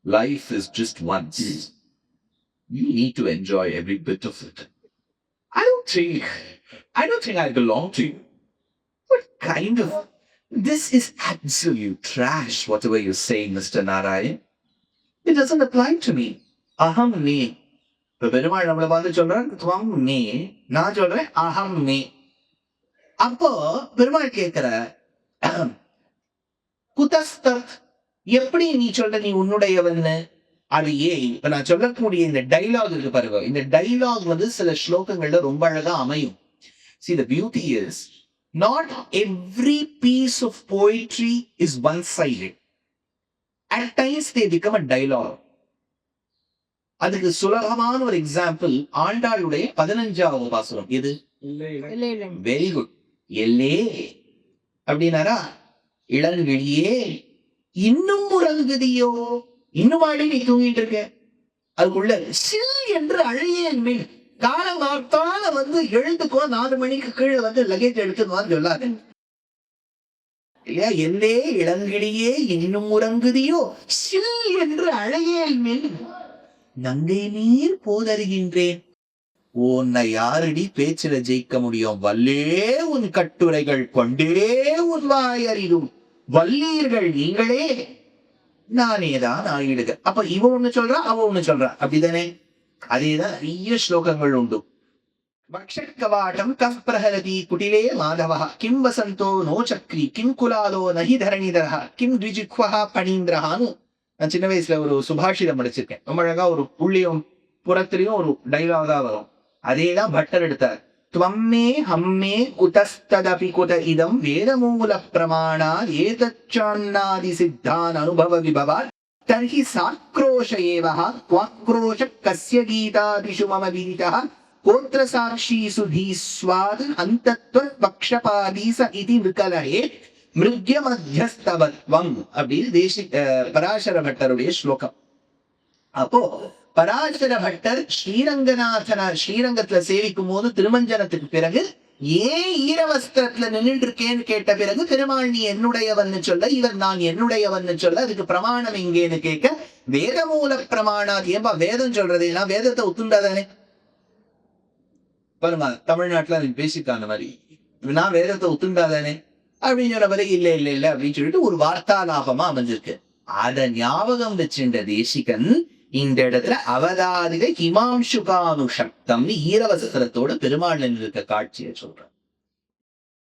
life is just once. You need to enjoy every bit of it. I don't think I belong to you. What kind of... This is absolute trash, whatever you're saying, Mr. Narayan. It doesn't apply to me. Aham me. இப்ப பெருமாள் நம்மளை பார்த்து சொல்றேன், துவம் மே, நான் சொல்றேன் அகம் மே. அப்போ பெருமாள் கேட்கிற, குதஸ்தத், எப்படி நீ சொல்ற நீ உன்னுடையவன்னு? அது ஏன்? இப்ப நான் சொல்லக்கூடிய இந்த டைலாக் இருக்கு பாருங்க, இந்த டைலாக் சில ஸ்லோகங்கள்ல ரொம்ப அழகா அமையும். See, the beauty is not every piece of poetry is one-sided. At times they become a dialogue. அதுக்கு சுலபமான ஒரு எக்ஸாம்பிள் ஆண்டாளுடைய 15வது பாசுரம். எது? Very good. எல்லே அப்படின்னாரா, இளங்கிழியே இன்னும் உறங்குதியோ, இன்னும் ஆடி நீ தூங்கிட்டு இருக்க. அதுக்குள்ள சில் என்று அழையேன் மின், காலம் காத்தால எழுந்துக்கோ, 4 மணிக்கு கீழே லகேஜ் எடுத்துக்குவான்னு சொல்லாது இல்லையா? எல்லே இளங்கிழியே இன்னும் உறங்குதியோ, சில் என்று அழையேன் மின், நங்கை நீர் போதருகின்றேன். உன்னை யாரடி பேச்சில ஜெயிக்க முடியும்? வல்லே உன் கட்டுரைகள் கொண்டே உன் வாய் அறியும் வல்லீர்கள் நீங்களே, நானேதான் ஆயிடுக. அப்ப இவ ஒண்ணு சொல்றா, அவ ஒண்ணு சொல்றா, அப்படிதானே? அதேதான் நிறைய ஸ்லோகங்கள் உண்டு. வக்ஷக்கவாட்டம் கஃப் பிரஹரதி குட்டிலே மாதவः கிம் வசந்தோ நோ சக்ரி கிம் குலாலோ நஹி தரணிதரः கிம் த்விஜிஹ்வः பணீந்திரஹான்னு நான் சின்ன வயசுல ஒரு சுபாஷிதம் படிச்சிருக்கேன். ரொம்ப அழகா ஒரு புள்ளியும் புறத்திலையும் ஒரு டைலாகா வரும். அதேதான் பட்டர் எடுத்தார். துவம்மே ஹம்மே குதஸ்ததபி குத இதம் வேதமூல பிரமாணா ஏதச்சான்னாதி சித்தான் அனுபவ விபவாத் தர்ஹி சாக்ரோஷ ஏவஹ க்வாக்ரோஷ கஸ்ய கீதாதிஷு மம விதிதஹ கோத்ர சாக்ஷீசு தீஸ்வாத் அந்தத்வ பக்ஷபாதீச இதி விகலஹே மிருத்ய மத்தியஸ்தவத்வம் அப்படின்னு பராசர பட்டருடைய ஸ்லோகம். அப்போ பராசர பட்டர் ஸ்ரீரங்கத்துல சேவிக்கும் போது திருமஞ்சனத்துக்கு பிறகு ஏன் ஈரவஸ்திரத்துல நின்றுட்டு இருக்கேன்னு கேட்ட பிறகு பெருமாள் நீ என்னுடையவன்னு சொல்ல, இவர் நான் என்னுடையவன்னு சொல்ல, அதுக்கு பிரமாணம் எங்கேன்னு கேட்க வேதமூல பிரமாணம். ஏன்பா வேதம் சொல்றது? நான் வேதத்தை ஒத்துண்டாதானே பாருங்க, தமிழ்நாட்டுல அதுக்கு பேசிட்டாங்க மாதிரி நான் வேதத்தை ஒத்துண்டாதானே அப்படின்னு சொன்ன பிறகு இல்ல இல்ல இல்ல அப்படின்னு சொல்லிட்டு ஒரு வார்த்தாலாபமா அமைஞ்சிருக்கு. அத ஞாபகம் வச்சுட்ட தேசிகன் இந்த இடத்துல அவதாரிக ஹிமாம்சுகானுஷக்தம்னு ஈரவஸ்திரத்தோட பெருமாள் இருக்க காட்சியை சொல்ற.